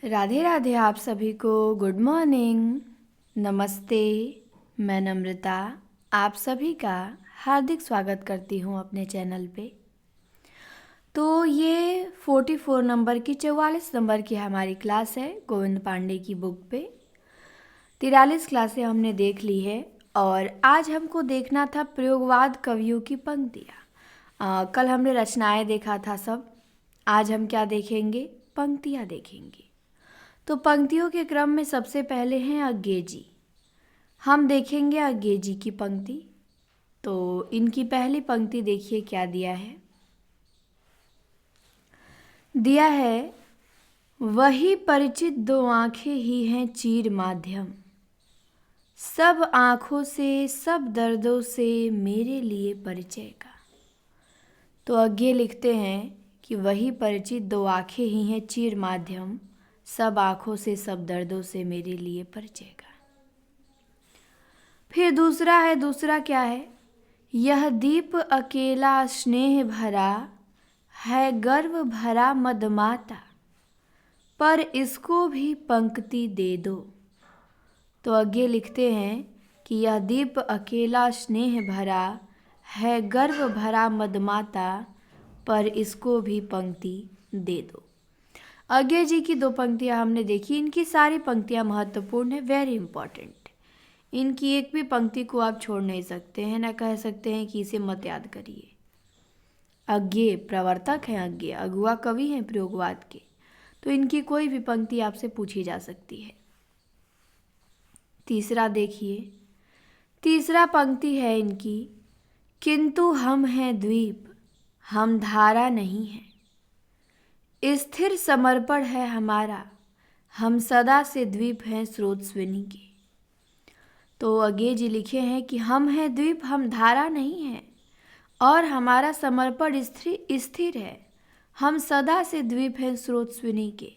राधे राधे आप सभी को गुड मॉर्निंग। नमस्ते। मैं नम्रता आप सभी का हार्दिक स्वागत करती हूँ अपने चैनल पे। तो ये 44 नंबर की 44 नंबर की हमारी क्लास है गोविंद पांडे की बुक पे। 43 क्लासें हमने देख ली है और आज हमको देखना था प्रयोगवाद कवियों की पंक्तियाँ। कल हमने रचनाएं देखा था सब। आज हम क्या देखेंगे? पंक्तियाँ देखेंगे। तो पंक्तियों के क्रम में सबसे पहले हैं अज्ञे जी। हम देखेंगे अज्ञे जी की पंक्ति। तो इनकी पहली पंक्ति देखिए क्या दिया है। दिया है, वही परिचित दो आंखें ही हैं चीर माध्यम, सब आंखों से सब दर्दों से मेरे लिए परिचय का। तो अज्ञे लिखते हैं कि वही परिचित दो आंखें ही हैं चीर माध्यम, सब आंखों से सब दर्दों से मेरे लिए परिचय का। फिर दूसरा क्या है? यह दीप अकेला स्नेह भरा है गर्व भरा मदमाता, पर इसको भी पंक्ति दे दो। तो आगे लिखते हैं कि यह दीप अकेला स्नेह भरा है गर्व भरा मदमाता, पर इसको भी पंक्ति दे दो। अज्ञे जी की दो पंक्तियां हमने देखी। इनकी सारी पंक्तियां महत्वपूर्ण है, वेरी इंपॉर्टेंट। इनकी एक भी पंक्ति को आप छोड़ नहीं सकते हैं, ना कह सकते हैं कि इसे मत याद करिए। अज्ञे प्रवर्तक हैं, अज्ञे अगुआ कवि हैं प्रयोगवाद के, तो इनकी कोई भी पंक्ति आपसे पूछी जा सकती है। तीसरा देखिए, तीसरा पंक्ति है इनकी, किंतु हम हैं द्वीप हम धारा नहीं है, स्थिर समर्पण है हमारा, हम सदा से द्वीप हैं स्रोत स्विनी के। तो अज्ञे जी लिखे हैं कि हम हैं द्वीप हम धारा नहीं हैं, और हमारा समर्पण स्थिर है, हम सदा से द्वीप हैं स्रोत स्विनी के।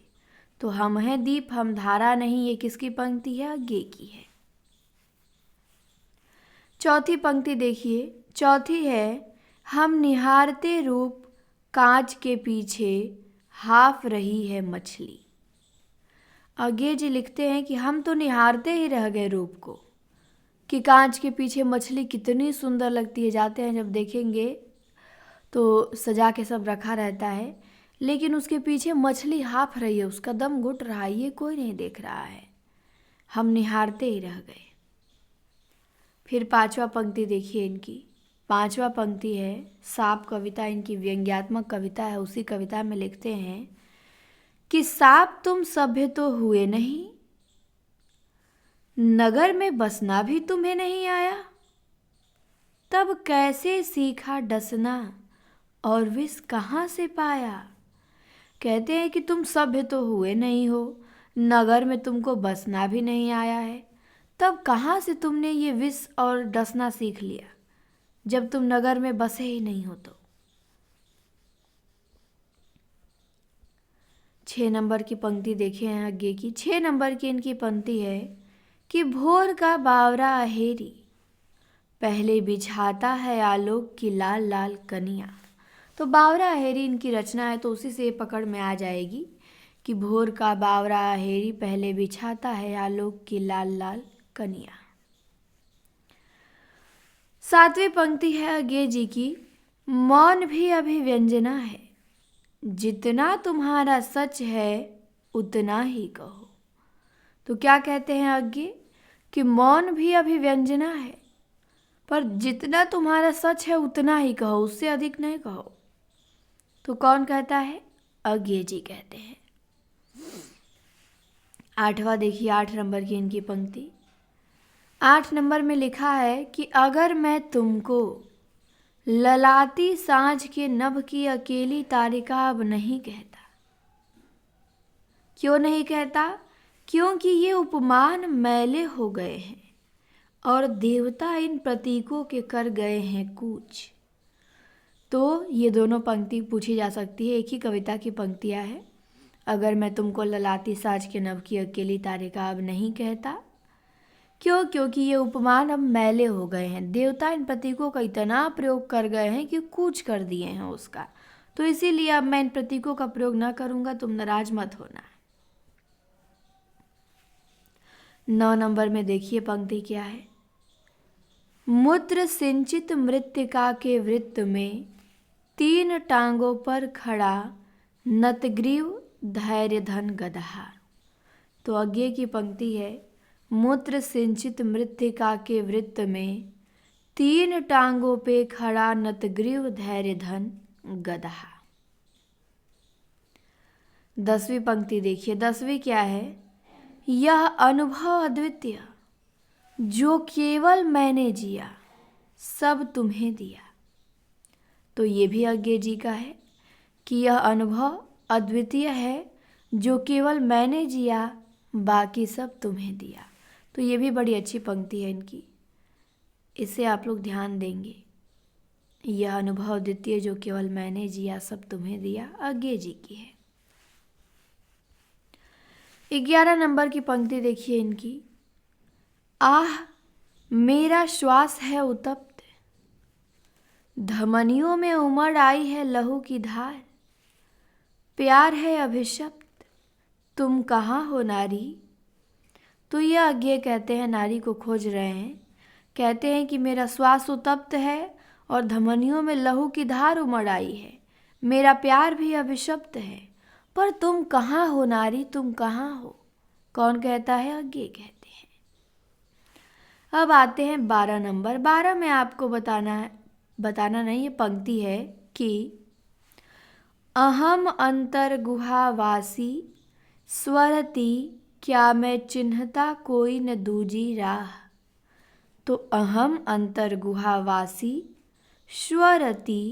तो हम हैं द्वीप हम धारा नहीं, ये किसकी पंक्ति है? अज्ञे की है। चौथी पंक्ति देखिए, चौथी है, हम निहारते रूप कांच के पीछे हाफ रही है मछली। अज्ञे जी लिखते हैं कि हम तो निहारते ही रह गए रूप को, कि कांच के पीछे मछली कितनी सुंदर लगती है। जाते हैं जब देखेंगे तो सजा के सब रखा रहता है, लेकिन उसके पीछे मछली हाँफ रही है, उसका दम घुट रहा है, ये कोई नहीं देख रहा है, हम निहारते ही रह गए। फिर पांचवा पंक्ति देखिए इनकी। पांचवा पंक्ति है साप कविता, इनकी व्यंग्यात्मक कविता है। उसी कविता में लिखते हैं कि साप तुम सभ्य तो हुए नहीं, नगर में बसना भी तुम्हें नहीं आया, तब कैसे सीखा डसना और विष कहाँ से पाया। कहते हैं कि तुम सभ्य तो हुए नहीं हो, नगर में तुमको बसना भी नहीं आया है, तब कहाँ से तुमने ये विष और डसना सीख लिया, जब तुम नगर में बसे ही नहीं हो। तो 6 नंबर की पंक्ति देखे हैं अज्ञे की। 6 नंबर की इनकी पंक्ति है कि भोर का बावरा अहेरी पहले बिछाता है आलोक की लाल लाल कनिया। तो बावरा अहेरी इनकी रचना है, तो उसी से पकड़ में आ जाएगी कि भोर का बावरा अहेरी पहले बिछाता है आलोक की लाल लाल कनिया। 7वीं पंक्ति है अज्ञे जी की, मौन भी अभिव्यंजना है, जितना तुम्हारा सच है उतना ही कहो। तो क्या कहते हैं अज्ञे कि मौन भी अभिव्यंजना है, पर जितना तुम्हारा सच है उतना ही कहो, उससे अधिक नहीं कहो। तो कौन कहता है? अज्ञे जी कहते हैं। 8वां देखिए, 8 नंबर की इनकी पंक्ति। 8 नंबर में लिखा है कि अगर मैं तुमको ललाती सांझ के नभ की अकेली तारिका अब नहीं कहता। क्यों नहीं कहता? क्योंकि ये उपमान मैले हो गए हैं और देवता इन प्रतीकों के कर गए हैं कूच। तो ये दोनों पंक्ति पूछी जा सकती है, एक ही कविता की पंक्तियाँ हैं। अगर मैं तुमको ललाती साज के नभ की अकेली तारिका अब नहीं कहता। क्यों? क्योंकि ये उपमान अब मैले हो गए हैं, देवता इन प्रतीकों का इतना प्रयोग कर गए हैं कि कूच कर दिए हैं उसका। तो इसीलिए अब मैं इन प्रतीकों का प्रयोग ना करूँगा, तुम नाराज मत होना। 9 नंबर में देखिए पंक्ति क्या है। मूत्र सिंचित मृत्तिका के वृत्त में 3 टांगों पर खड़ा नतग्रीव धैर्य धन गदहा। तो आगे की पंक्ति है, मूत्र सिंचित मृत्तिका के वृत्त में 3 टांगों पे खड़ा नतग्रीव धैर्य धन गदहा। 10वीं पंक्ति देखिए। 10वीं क्या है, यह अनुभव अद्वितीय जो केवल मैंने जिया सब तुम्हें दिया। तो ये भी आगे जी का है कि यह अनुभव अद्वितीय है जो केवल मैंने जिया बाकी सब तुम्हें दिया। तो ये भी बड़ी अच्छी पंक्ति है इनकी, इसे आप लोग ध्यान देंगे। यह अनुभव अद्वितीय जो केवल मैंने जिया सब तुम्हें दिया, आगे जी की है। 11 नंबर की पंक्ति देखिए इनकी। आह मेरा श्वास है उत्तप्त, धमनियों में उमड़ आई है लहू की धार, प्यार है अभिशप्त तुम कहाँ हो नारी। तो ये आगे कहते हैं, नारी को खोज रहे हैं, कहते हैं कि मेरा श्वास उत्तप्त है और धमनियों में लहू की धार उमड़ आई है, मेरा प्यार भी अभिशप्त है, पर तुम कहाँ हो नारी, तुम कहाँ हो। कौन कहता है, आगे कहते हैं। अब आते हैं 12 नंबर। 12 में आपको बताना नहीं, ये पंक्ति है कि अहम अंतर गुहावासी स्वरती क्या मैं चिन्हता कोई न दूजी राह। तो अहम अंतर गुहावासी स्वरती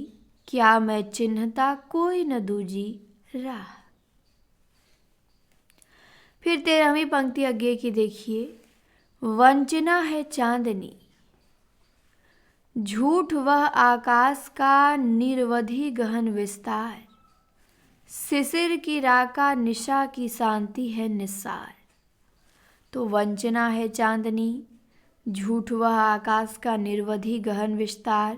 क्या मैं चिन्हता कोई न दूजी राह। फिर 13वीं पंक्ति आगे की देखिए। वंचना है चांदनी, झूठ वह आकाश का निरवधि गहन विस्तार, शिशिर की राका निशा की शांति है निस्सार। तो वंचना है चांदनी, झूठ वह आकाश का निरवधि गहन विस्तार,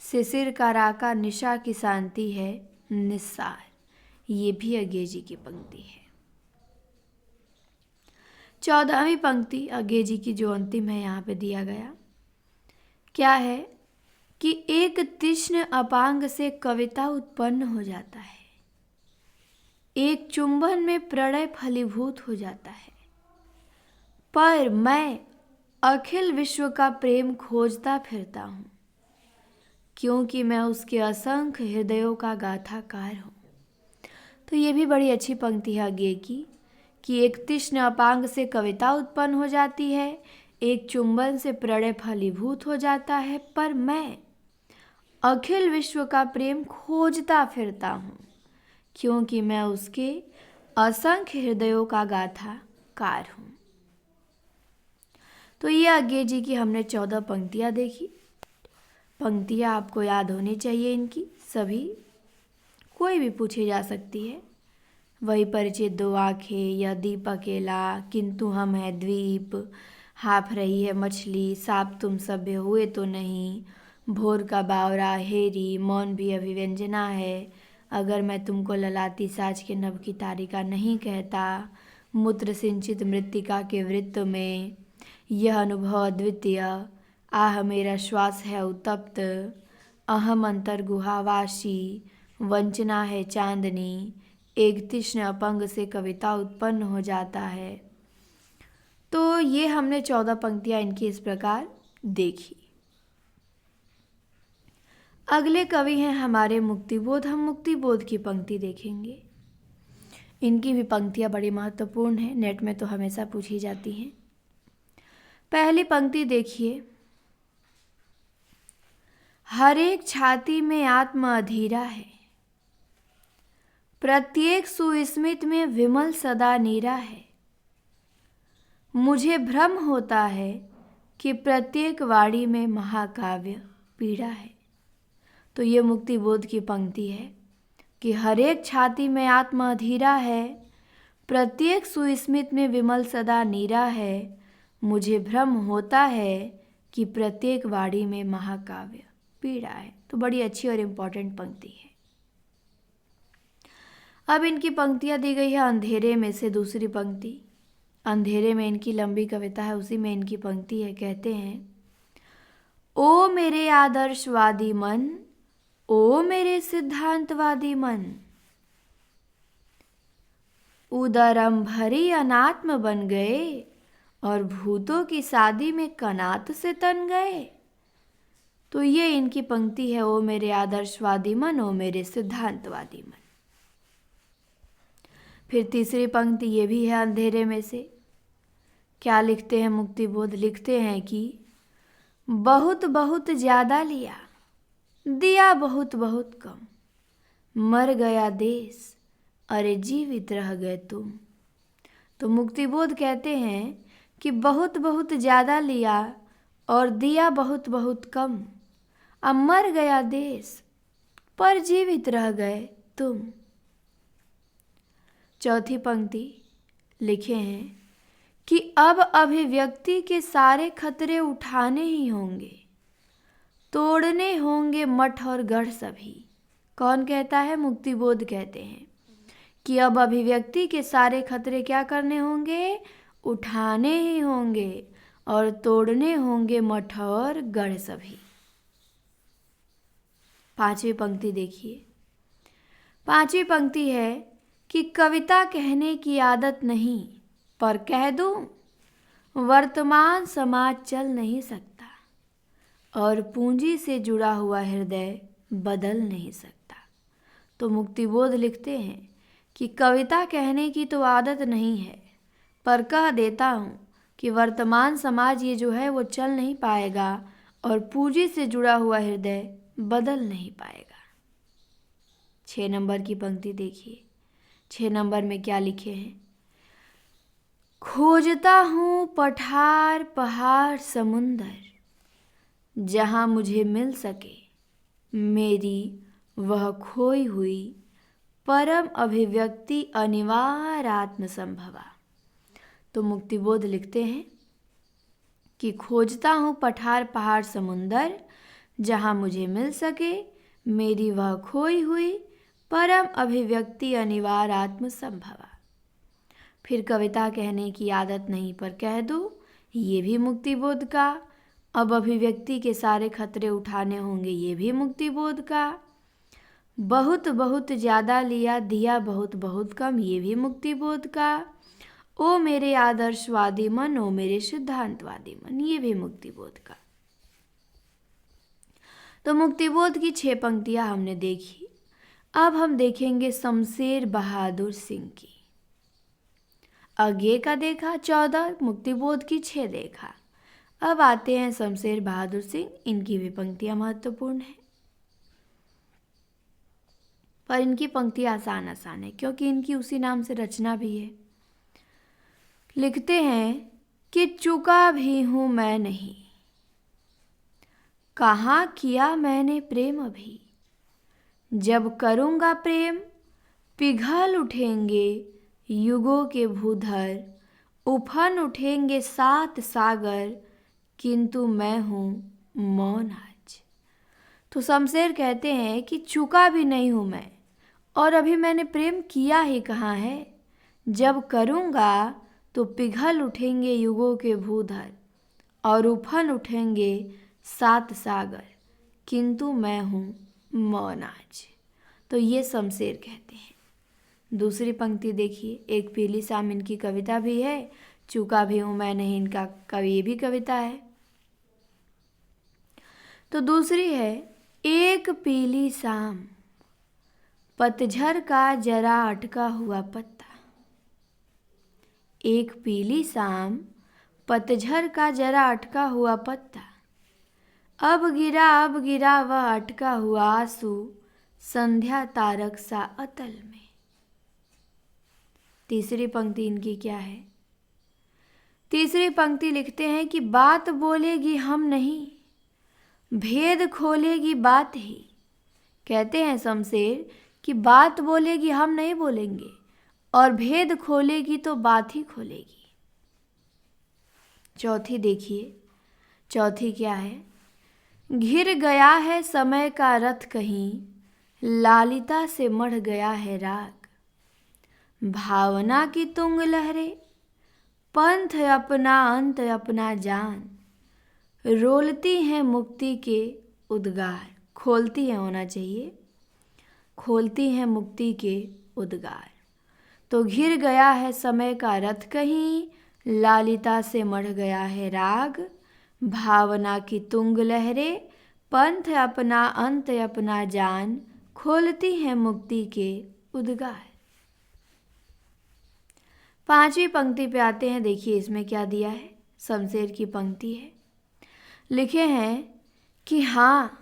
शिशिर का राका निशा की शांति है निस्सार। ये भी अगेजी की पंक्ति है। 14वीं पंक्ति अगेजी की जो अंतिम है यहाँ पे दिया गया, क्या है कि एक तीक्ष्ण अपांग से कविता उत्पन्न हो जाता है, एक चुंबन में प्रणय फलीभूत हो जाता है, पर मैं अखिल विश्व का प्रेम खोजता फिरता हूँ, क्योंकि मैं उसके असंख्य हृदयों का गाथाकार हूँ। तो ये भी बड़ी अच्छी पंक्ति है आगे की कि एक तीक्ष्ण अपांग से कविता उत्पन्न हो जाती है, एक चुंबन से प्रणय फलीभूत हो जाता है, पर मैं अखिल विश्व का प्रेम खोजता फिरता हूँ, क्योंकि मैं उसके असंख्य हृदयों का गाथाकार हूँ। तो ये आगे जी की हमने 14 पंक्तियाँ देखी। पंक्तियाँ आपको याद होनी चाहिए, इनकी सभी कोई भी पूछी जा सकती है। वही परिचित 2 आँखें, यह दीप अकेला, किंतु हम है द्वीप, हाँफ रही है मछली, सांप तुम सभ्य हुए तो नहीं, भोर का बावरा हेरी, मौन भी अभिव्यंजना है, अगर मैं तुमको ललाती साज के नभ की तारिका नहीं कहता, मूत्र सिंचित मृत्तिका के वृत्त में, यह अनुभव अद्वितीय, आह मेरा श्वास है उत्तप्त, अहम अंतर गुहावासी, वंचना है चांदनी, एक तीक्ष्ण अपंग से कविता उत्पन्न हो जाता है। तो ये हमने 14 पंक्तियाँ इनकी इस प्रकार देखी। अगले कवि हैं हमारे मुक्तिबोध। हम मुक्तिबोध की पंक्ति देखेंगे। इनकी भी पंक्तियाँ बड़ी महत्वपूर्ण हैं, नेट में तो हमेशा पूछी जाती हैं। पहली पंक्ति देखिए। हर एक छाती में आत्म अधीरा है, प्रत्येक सुस्मित में विमल सदा नीरा है, मुझे भ्रम होता है कि प्रत्येक वाणी में महाकाव्य पीड़ा है। तो ये मुक्तिबोध की पंक्ति है कि हर एक छाती में आत्म अधीरा है, प्रत्येक सुस्मित में विमल सदा नीरा है, मुझे भ्रम होता है कि प्रत्येक वाणी में महाकाव्य पीड़ा है। तो बड़ी अच्छी और इम्पोर्टेंट पंक्ति है। अब इनकी पंक्तियाँ दी गई है अंधेरे में से दूसरी पंक्ति। अंधेरे में इनकी लंबी कविता है, उसी में इनकी पंक्ति है। कहते हैं, ओ मेरे आदर्शवादी मन, ओ मेरे सिद्धांतवादी मन, उदरम भरी अनात्म बन गए और भूतों की शादी में कनात से तन गए। तो ये इनकी पंक्ति है, ओ मेरे आदर्शवादी मन, ओ मेरे सिद्धांतवादी मन। फिर तीसरी पंक्ति ये भी है अंधेरे में से। क्या लिखते हैं मुक्तिबोध? लिखते हैं कि बहुत बहुत ज़्यादा लिया, दिया बहुत बहुत कम, मर गया देश, अरे जीवित रह गए तुम। तो मुक्तिबोध कहते हैं कि बहुत बहुत ज़्यादा लिया और दिया बहुत बहुत कम, अब मर गया देश पर जीवित रह गए तुम। चौथी पंक्ति लिखे हैं कि अब अभिव्यक्ति के सारे खतरे उठाने ही होंगे, तोड़ने होंगे मठ और गढ़ सभी। कौन कहता है? मुक्तिबोध कहते हैं कि अब अभिव्यक्ति के सारे खतरे क्या करने होंगे? उठाने ही होंगे और तोड़ने होंगे मठ और गढ़ सभी। पांचवी पंक्ति देखिए। पांचवी पंक्ति है कि कविता कहने की आदत नहीं, पर कह दूं वर्तमान समाज चल नहीं सकता और पूंजी से जुड़ा हुआ हृदय बदल नहीं सकता। तो मुक्तिबोध लिखते हैं कि कविता कहने की तो आदत नहीं है, पर कह देता हूँ कि वर्तमान समाज ये जो है वो चल नहीं पाएगा और पूंजी से जुड़ा हुआ हृदय बदल नहीं पाएगा। 6 नंबर की पंक्ति देखिए। 6 नंबर में क्या लिखे हैं? खोजता हूँ पठार पहाड़ समुंदर, जहाँ मुझे मिल सके मेरी वह खोई हुई परम अभिव्यक्ति अनिवार्य आत्मसंभवा। तो मुक्तिबोध लिखते हैं कि खोजता हूँ पठार पहाड़ समुंदर, जहाँ मुझे मिल सके मेरी वह खोई हुई परम अभिव्यक्ति अनिवार्य आत्मसंभवा। फिर कविता कहने की आदत नहीं, पर कह दो, ये भी मुक्तिबोध का। अब अभिव्यक्ति के सारे खतरे उठाने होंगे, ये भी मुक्तिबोध का। बहुत बहुत ज़्यादा लिया, दिया बहुत बहुत कम, ये भी मुक्तिबोध का। ओ मेरे आदर्शवादी मन, ओ मेरे सिद्धांतवादी मन, ये भी मुक्तिबोध का। तो मुक्तिबोध की 6 पंक्तियां हमने देखी। अब हम देखेंगे शमशेर बहादुर सिंह की। आगे का देखा 14, मुक्तिबोध की 6 देखा। अब आते हैं शमशेर बहादुर सिंह। इनकी भी पंक्तियां महत्वपूर्ण हैं, पर इनकी पंक्तियां आसान आसान है क्योंकि इनकी उसी नाम से रचना भी है। लिखते हैं कि चुका भी हूँ मैं नहीं, कहाँ किया मैंने प्रेम अभी, जब करूँगा प्रेम पिघल उठेंगे युगों के भूधर, उफन उठेंगे 7 सागर, किंतु मैं हूँ मौन आज। तो शमशेर कहते हैं कि चुका भी नहीं हूँ मैं, और अभी मैंने प्रेम किया ही कहाँ है। जब करूँगा तो पिघल उठेंगे युगों के भूधर और उफन उठेंगे 7 सागर, किंतु मैं हूँ मौन आज। तो ये शमशेर कहते हैं। दूसरी पंक्ति देखिए। एक पीली शाम इनकी कविता भी है, चूका भी हूँ मैं नहीं इनका कवि, ये भी कविता है। तो दूसरी है, एक पीली शाम पतझड़ का जरा अटका हुआ पत्ता। एक पीली शाम पतझड़ का जरा अटका हुआ पत्ता, अब गिरा वह अटका हुआ आंसू, संध्या तारक सा अतल में। तीसरी पंक्ति इनकी क्या है? तीसरी पंक्ति लिखते हैं कि बात बोलेगी हम नहीं, भेद खोलेगी बात ही। कहते हैं शमशेर कि बात बोलेगी हम नहीं बोलेंगे, और भेद खोलेगी तो बात ही खोलेगी। चौथी देखिए। चौथी क्या है? घिर गया है समय का रथ कहीं, लालिता से मढ़ गया है राग, भावना की तुंग लहरे पंथ अपना अंत अपना जान, रोलती हैं मुक्ति के उद्गार। खोलती है होना चाहिए, खोलती हैं मुक्ति के उद्गार। तो घिर गया है समय का रथ कहीं, लालिता से मढ़ गया है राग। भावना की तुंग लहरे, पंथ अपना अंत अपना जान, खोलती हैं मुक्ति के उद्गार। पांचवी पंक्ति पे आते हैं। देखिए इसमें क्या दिया है, शमशेर की पंक्ति है। लिखे हैं कि हाँ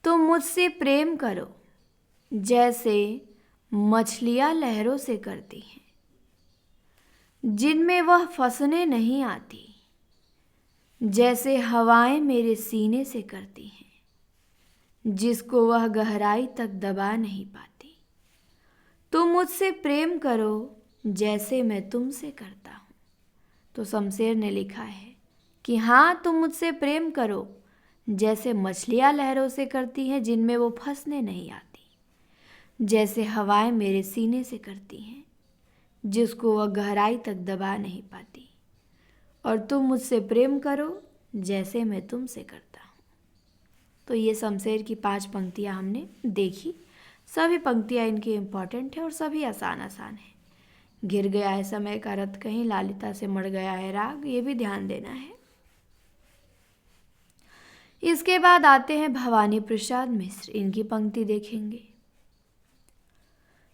तुम मुझसे प्रेम करो, जैसे मछलियाँ लहरों से करती हैं, जिनमें वह फंसने नहीं आती, जैसे हवाएं मेरे सीने से करती हैं, जिसको वह गहराई तक दबा नहीं पाती। तुम मुझसे प्रेम करो जैसे मैं तुमसे करता हूँ। तो शमशेर ने लिखा है कि हाँ तुम मुझसे प्रेम करो जैसे मछलियाँ लहरों से करती हैं, जिनमें वो फंसने नहीं आती, जैसे हवाएं मेरे सीने से करती हैं, जिसको वह गहराई तक दबा नहीं पाती। और तुम मुझसे प्रेम करो जैसे मैं तुमसे करता हूँ। तो ये शमशेर की 5 पंक्तियाँ हमने देखी। सभी पंक्तियाँ इनकी इम्पॉर्टेंट है और सभी आसान आसान है। घिर गया है समय का रथ कहीं, लालिता से मढ़ गया है राग, ये भी ध्यान देना है। इसके बाद आते हैं भवानी प्रसाद मिश्र, इनकी पंक्ति देखेंगे।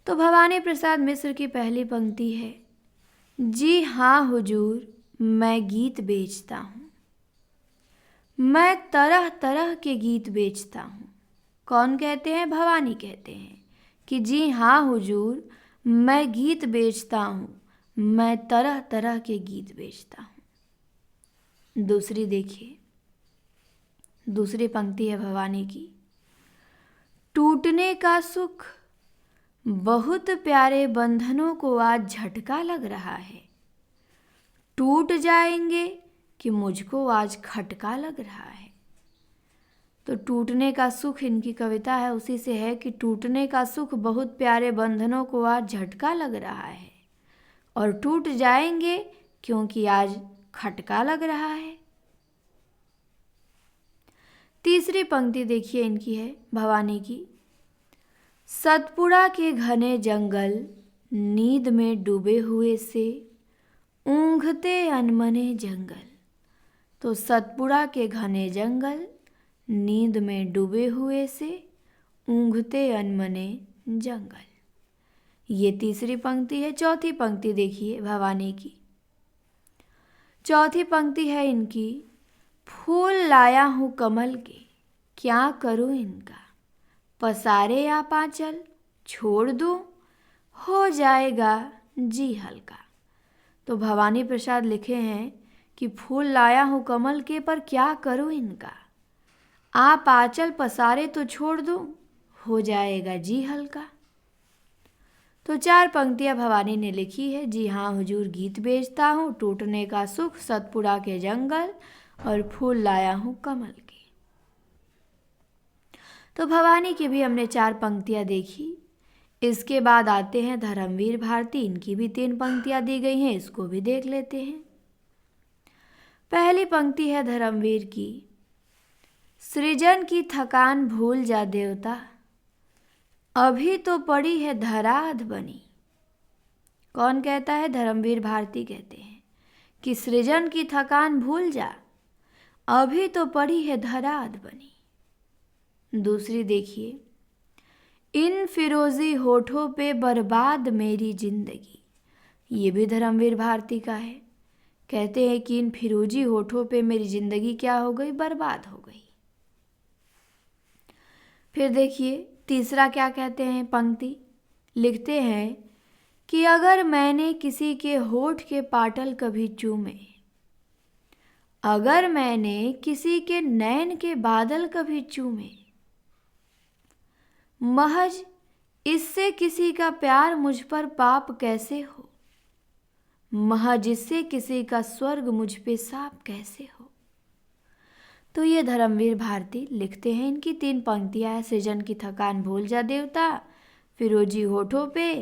तो भवानी प्रसाद मिश्र की पहली पंक्ति है, जी हाँ हुजूर मैं गीत बेचता हूँ, मैं तरह तरह के गीत बेचता हूँ। कौन कहते हैं? भवानी कहते हैं कि जी हाँ हुजूर मैं गीत बेचता हूँ, मैं तरह तरह के गीत बेचता हूँ। दूसरी देखिए, दूसरी पंक्ति है भवानी की, टूटने का सुख बहुत प्यारे बंधनों को आज झटका लग रहा है, टूट जाएंगे कि मुझको आज खटका लग रहा है। तो टूटने का सुख इनकी कविता है, उसी से है कि टूटने का सुख बहुत प्यारे बंधनों को आज झटका लग रहा है और टूट जाएंगे क्योंकि आज खटका लग रहा है। तीसरी पंक्ति देखिए इनकी है भवानी की, सतपुड़ा के घने जंगल नींद में डूबे हुए से ऊँघते अनमने जंगल। तो सतपुड़ा के घने जंगल नींद में डूबे हुए से ऊँघते अनमने जंगल। ये तीसरी पंक्ति है। चौथी पंक्ति देखिए भवानी की, चौथी पंक्ति है इनकी, फूल लाया हूँ कमल के क्या करूँ इनका, पसारे या पांचल छोड़ दूँ हो जाएगा जी हल्का। तो भवानी प्रसाद लिखे हैं कि फूल लाया हूँ कमल के पर क्या करूँ इनका, आप आंचल पसारे तो छोड़ दूँ हो जाएगा जी हल्का। तो 4 पंक्तियाँ भवानी ने लिखी है, जी हाँ हुजूर गीत बेचता हूँ, टूटने का सुख, सतपुड़ा के जंगल और फूल लाया हूँ कमल के। तो भवानी की भी हमने 4 पंक्तियाँ देखी। इसके बाद आते हैं धर्मवीर भारती, इनकी भी 3 पंक्तियाँ दी गई हैं, इसको भी देख लेते हैं। पहली पंक्ति है धर्मवीर की, सृजन की थकान भूल जा देवता, अभी तो पड़ी है धराध बनी। कौन कहता है? धर्मवीर भारती कहते हैं कि सृजन की थकान भूल जा, अभी तो पड़ी है धराध बनी। दूसरी देखिए, इन फिरोजी होठों पे बर्बाद मेरी जिंदगी। ये भी धर्मवीर भारती का है। कहते हैं कि इन फिरोजी होठों पे मेरी जिंदगी क्या हो गई? बर्बाद हो गई। फिर देखिए तीसरा क्या कहते हैं पंक्ति, लिखते हैं कि अगर मैंने किसी के होठ के पाटल कभी चूमे, अगर मैंने किसी के नैन के बादल कभी चूमे, महज इससे किसी का प्यार मुझ पर पाप कैसे हो, महज इससे किसी का स्वर्ग मुझ पे शाप कैसे हो। तो ये धर्मवीर भारती लिखते हैं। इनकी 3 पंक्तियाँ हैं, सृजन की थकान भूल जा देवता, फिरोजी होठों पे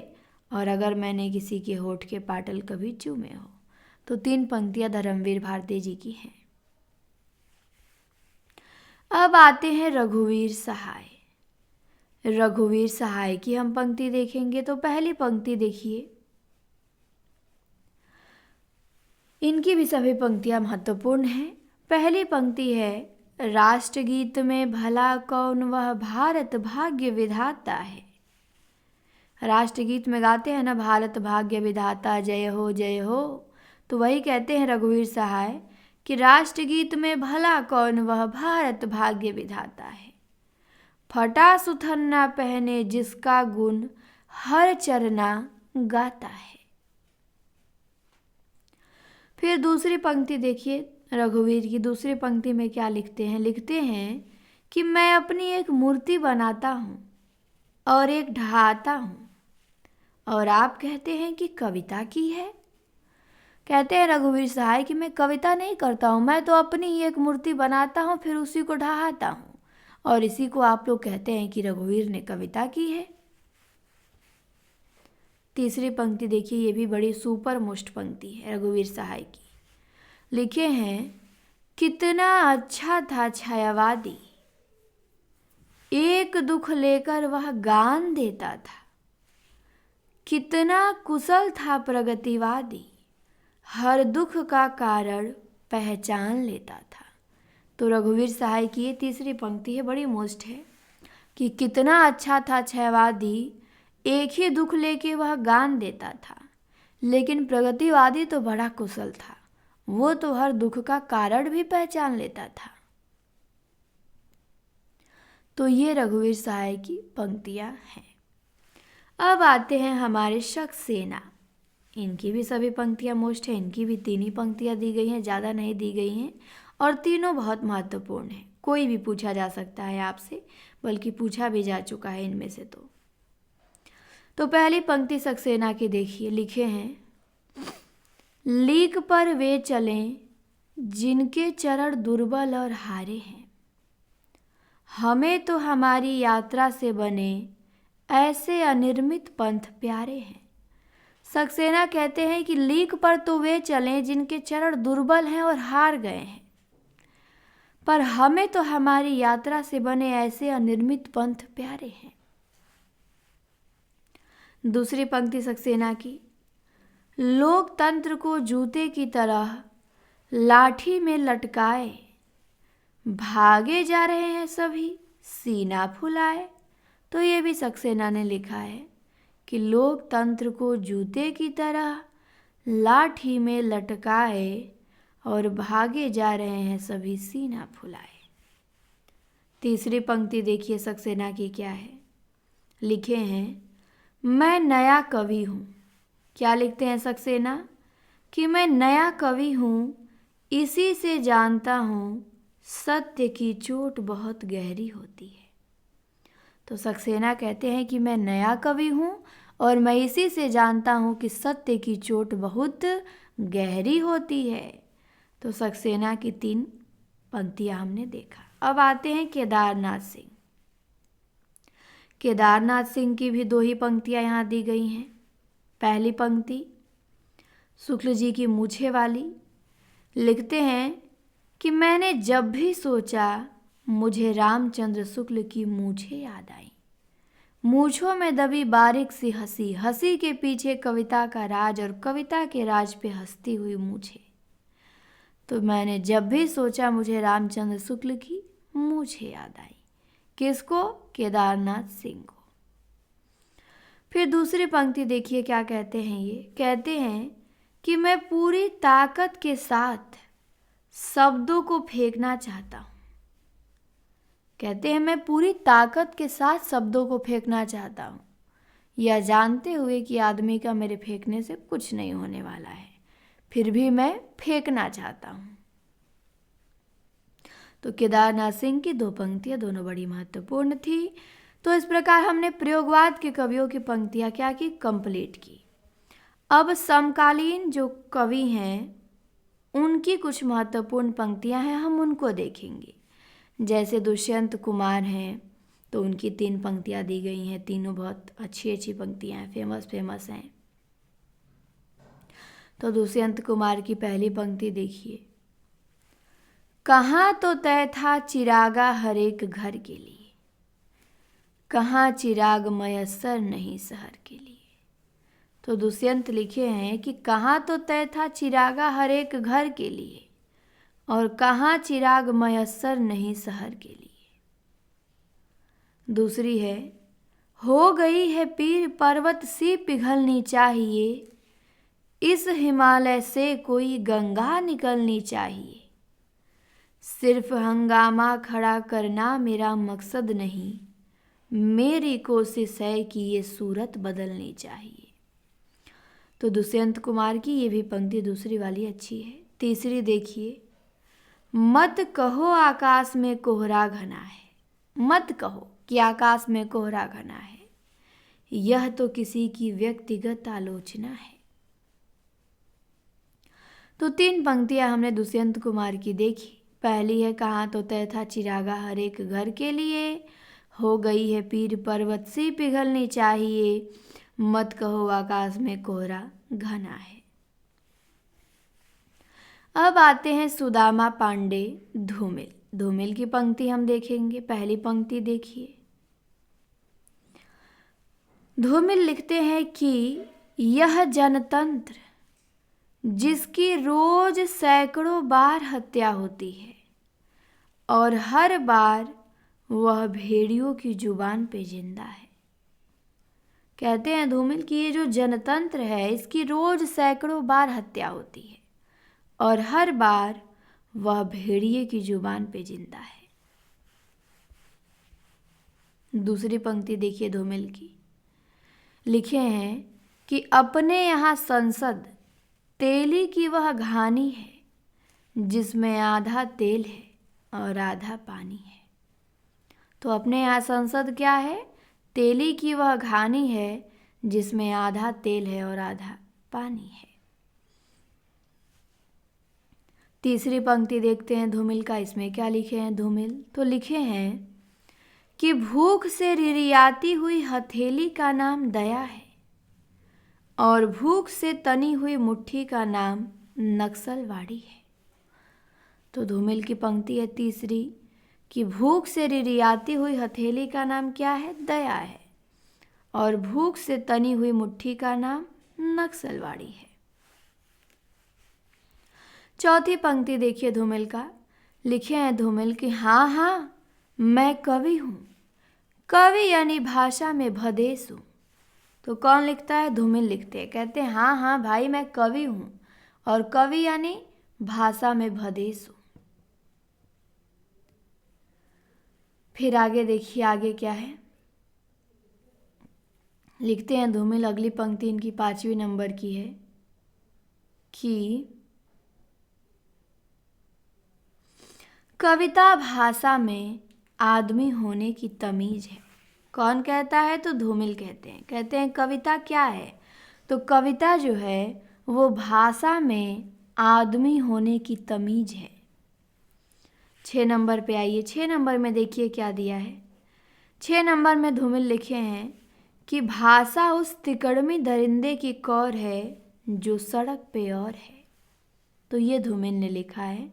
और अगर मैंने किसी के होठ के पाटल कभी चूमे हो। तो 3 पंक्तियां धर्मवीर भारती जी की हैं। अब आते हैं रघुवीर सहाय। रघुवीर सहाय की हम पंक्ति देखेंगे तो पहली पंक्ति देखिए, इनकी भी सभी पंक्तियां महत्वपूर्ण हैं। पहली पंक्ति है, राष्ट्रगीत में भला कौन वह भारत भाग्य विधाता है। राष्ट्रगीत में गाते हैं ना, भारत भाग्य विधाता जय हो, तो वही कहते हैं रघुवीर सहाय कि राष्ट्रगीत में भला कौन वह भारत भाग्य विधाता है। फटा सुथन्ना पहने जिसका गुण हर चरना गाता है। फिर दूसरी पंक्ति देखिए, रघुवीर की दूसरी पंक्ति में क्या लिखते हैं? लिखते हैं कि मैं अपनी एक मूर्ति बनाता हूँ और एक ढहाता हूँ, और आप कहते हैं कि कविता की है। कहते हैं रघुवीर सहाय कि मैं कविता नहीं करता हूँ, मैं तो अपनी ही एक मूर्ति बनाता हूँ, फिर उसी को ढहाता हूँ, और इसी को आप लोग कहते हैं कि रघुवीर ने कविता की है। तीसरी पंक्ति देखिए, ये भी बड़ी सुपर मोस्ट पंक्ति है रघुवीर सहाय की। लिखे हैं, कितना अच्छा था छायावादी, एक दुख लेकर वह गान देता था। कितना कुशल था प्रगतिवादी, हर दुख का कारण पहचान लेता था। तो रघुवीर सहाय की ये तीसरी पंक्ति है, बड़ी मोस्ट है कि कितना अच्छा था छायावादी, एक ही दुख लेके वह गान देता था, लेकिन प्रगतिवादी तो बड़ा कुशल था, वो तो हर दुख का कारण भी पहचान लेता था। तो ये रघुवीर सहाय की पंक्तियां हैं। अब आते हैं हमारे सक्सेना। इनकी भी सभी पंक्तियां मोस्ट हैं, इनकी भी 3 ही पंक्तियां दी गई हैं, ज़्यादा नहीं दी गई हैं, और तीनों बहुत महत्वपूर्ण हैं। कोई भी पूछा जा सकता है आपसे, बल्कि पूछा भी जा चुका है इनमें से। तो पहली पंक्ति सक्सेना की देखिए, लिखे हैं, लीक पर वे चलें जिनके चरण दुर्बल और हारे हैं, हमें तो हमारी यात्रा से बने ऐसे अनिर्मित पंथ प्यारे हैं। सक्सेना कहते हैं कि लीक पर तो वे चलें जिनके चरण दुर्बल हैं और हार गए हैं, पर हमें तो हमारी यात्रा से बने ऐसे अनिर्मित पंथ प्यारे हैं। दूसरी पंक्ति सक्सेना की, लोकतंत्र को जूते की तरह लाठी में लटकाए, भागे जा रहे हैं सभी सीना फुलाए। तो ये भी सक्सेना ने लिखा है कि लोकतंत्र को जूते की तरह लाठी में लटकाए और भागे जा रहे हैं सभी सीना फुलाए। तीसरी पंक्ति देखिए सक्सेना की क्या है, लिखे हैं, मैं नया कवि हूँ। क्या लिखते हैं सक्सेना कि मैं नया कवि हूँ, इसी से जानता हूँ सत्य की चोट बहुत गहरी होती है। तो सक्सेना कहते हैं कि मैं नया कवि हूँ और मैं इसी से जानता हूँ कि सत्य की चोट बहुत गहरी होती है। तो सक्सेना की 3 पंक्तियाँ हमने देखा। अब आते हैं केदारनाथ सिंह। केदारनाथ सिंह की भी 2 ही पंक्तियाँ यहाँ दी गई हैं। पहली पंक्ति शुक्ल जी की मूछे वाली, लिखते हैं कि मैंने जब भी सोचा मुझे रामचंद्र शुक्ल की मूछें याद आई, मूछों में दबी बारीक सी हंसी, हंसी के पीछे कविता का राज और कविता के राज पे हंसती हुई मूछें। तो मैंने जब भी सोचा मुझे रामचंद्र शुक्ल की मूछें याद आई। किसको? केदारनाथ सिंह को। फिर दूसरी पंक्ति देखिए क्या कहते हैं, ये कहते हैं कि मैं पूरी ताकत के साथ शब्दों को फेंकना चाहता हूँ। कहते हैं मैं पूरी ताकत के साथ शब्दों को फेंकना चाहता हूँ, यह जानते हुए कि आदमी का मेरे फेंकने से कुछ नहीं होने वाला है, फिर भी मैं फेंकना चाहता हूँ। तो केदारनाथ सिंह की 2 पंक्तियाँ दोनों बड़ी महत्वपूर्ण थी। तो इस प्रकार हमने प्रयोगवाद के कवियों की पंक्तियाँ क्या की? कंप्लीट की। अब समकालीन जो कवि हैं उनकी कुछ महत्वपूर्ण पंक्तियाँ हैं, हम उनको देखेंगे। जैसे दुष्यंत कुमार हैं, तो उनकी 3 पंक्तियाँ दी गई हैं, तीनों बहुत अच्छी अच्छी पंक्तियाँ हैं, फेमस हैं। तो दुष्यंत कुमार की पहली पंक्ति देखिए। कहाँ तो तय था चिरागा हर एक घर के लिए, कहाँ चिराग मयस्सर नहीं शहर के लिए। तो दुष्यंत लिखे हैं कि कहाँ तो तय था चिरागा हर एक घर के लिए, और कहाँ चिराग मयस्सर नहीं शहर के लिए। दूसरी है, हो गई है पीर पर्वत सी पिघलनी चाहिए, इस हिमालय से कोई गंगा निकलनी चाहिए। सिर्फ हंगामा खड़ा करना मेरा मकसद नहीं, मेरी कोशिश है कि ये सूरत बदलनी चाहिए। तो दुष्यंत कुमार की ये भी पंक्ति दूसरी वाली अच्छी है। तीसरी देखिए। मत कहो आकाश में कोहरा घना है, मत कहो कि आकाश में कोहरा घना है, यह तो किसी की व्यक्तिगत आलोचना है। तो 3 पंक्तियां हमने दुष्यंत कुमार की देखी। पहली है, कहाँ तो तय था चिरागा हर एक घर के लिए, हो गई है पीर पर्वत सी पिघलनी चाहिए, मत कहो आकाश में कोहरा घना है। अब आते हैं सुदामा पांडे धूमिल। धूमिल की पंक्ति हम देखेंगे। पहली पंक्ति देखिए। धूमिल लिखते हैं कि यह जनतंत्र जिसकी रोज सैकड़ों बार हत्या होती है और हर बार वह भेड़ियों की जुबान पे जिंदा है। कहते हैं धूमिल कि ये जो जनतंत्र है इसकी रोज सैकड़ों बार हत्या होती है और हर बार वह भेड़िए की जुबान पे जिंदा है। दूसरी पंक्ति देखिए धूमिल की। लिखे हैं कि अपने यहाँ संसद तेली की वह घानी है, जिसमें आधा तेल है और आधा पानी है। तो अपने यहाँ संसद क्या है? तेली की वह घानी है जिसमें आधा तेल है और आधा पानी है। तीसरी पंक्ति देखते हैं धूमिल का। इसमें क्या लिखे हैं धूमिल? तो लिखे हैं कि भूख से रिरियाती हुई हथेली का नाम दया है और भूख से तनी हुई मुट्ठी का नाम नक्सलवाड़ी है। तो धूमिल की पंक्ति है तीसरी कि भूख से रिरियाती हुई हथेली का नाम क्या है? दया है, और भूख से तनी हुई मुट्ठी का नाम नक्सलवाड़ी है। चौथी पंक्ति देखिए धूमिल का। लिखे हैं धूमिल कि हाँ हाँ मैं कवि हूँ, कवि यानी भाषा में भदेश हूँ। तो कौन लिखता है? धूमिल लिखते हैं। कहते हैं हाँ हाँ भाई मैं कवि हूँ, और कवि यानी भाषा में भदेश हूँ। फिर आगे देखिए आगे क्या है। लिखते हैं धूमिल, अगली पंक्ति इनकी 5वीं नंबर की है कि कविता भाषा में आदमी होने की तमीज है। कौन कहता है? तो धूमिल कहते हैं। कहते हैं कविता क्या है? तो कविता जो है वो भाषा में आदमी होने की तमीज है। 6 नंबर पे आइए। 6 नंबर में देखिए क्या दिया है। 6 नंबर में धूमिल लिखे हैं कि भाषा उस तिकड़मी दरिंदे की कौर है जो सड़क पे और है। तो ये धूमिल ने लिखा है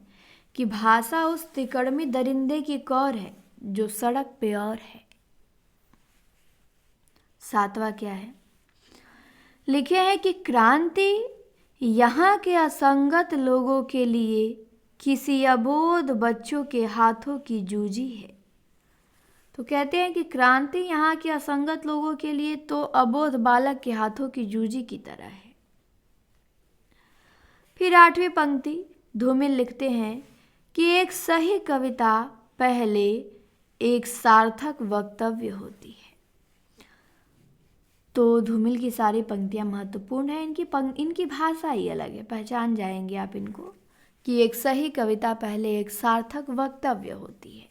कि भाषा उस तिकड़मी दरिंदे की कौर है जो सड़क पे और है। 7वां क्या है? लिखे हैं कि क्रांति यहाँ के असंगत लोगों के लिए किसी अबोध बच्चों के हाथों की जूजी है। तो कहते हैं कि क्रांति यहाँ के असंगत लोगों के लिए तो अबोध बालक के हाथों की जूजी की तरह है। फिर 8वीं पंक्ति धूमिल लिखते हैं कि एक सही कविता पहले एक सार्थक वक्तव्य होती है। तो धूमिल की सारी पंक्तियां महत्वपूर्ण हैं। इनकी भाषा ही अलग है, पहचान जाएंगे आप इनको कि एक सही कविता पहले एक सार्थक वक्तव्य होती है।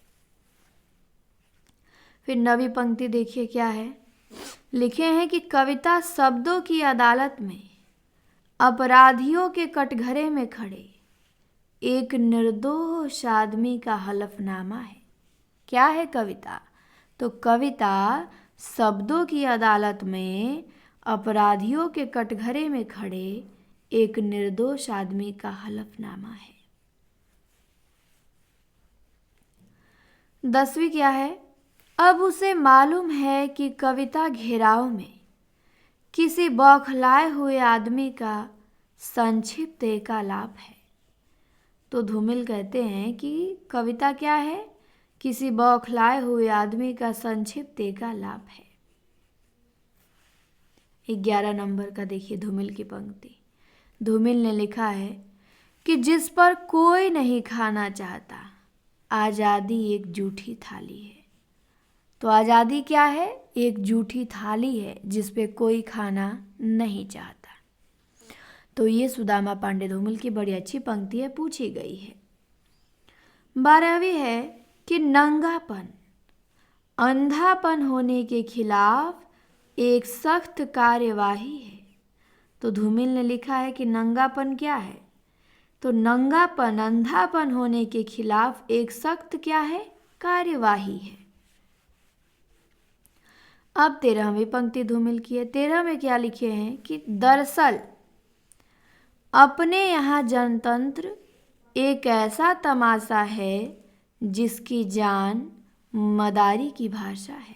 फिर 9वीं पंक्ति देखिए क्या है। लिखे हैं कि कविता शब्दों की अदालत में अपराधियों के कटघरे में खड़े एक निर्दोष आदमी का हलफनामा है। क्या है कविता? तो कविता शब्दों की अदालत में अपराधियों के कटघरे में खड़े एक निर्दोष आदमी का हलफनामा है। 10वीं क्या है? अब उसे मालूम है कि कविता घेराव में किसी बौखलाए हुए आदमी का संक्षिप्त एकालाप है। तो धूमिल कहते हैं कि कविता क्या है? किसी बौखलाए हुए आदमी का संक्षिप्त एकालाप है। 11 नंबर का देखिए धूमिल की पंक्ति। धूमिल ने लिखा है कि जिस पर कोई नहीं खाना चाहता, आज़ादी एक जूठी थाली है। तो आज़ादी क्या है? एक जूठी थाली है जिस पे कोई खाना नहीं चाहता। तो ये सुदामा पांडे धूमिल की बड़ी अच्छी पंक्ति है, पूछी गई है। 12वीं है कि नंगापन अंधापन होने के खिलाफ एक सख्त कार्यवाही है। तो धूमिल ने लिखा है कि नंगापन क्या है? तो नंगापन अंधापन होने के खिलाफ एक सख्त क्या है? कार्यवाही है। अब 13वीं पंक्ति धूमिल की है। 13 में क्या लिखे हैं कि दरअसल अपने यहाँ जनतंत्र एक ऐसा तमाशा है जिसकी जान मदारी की भाषा है।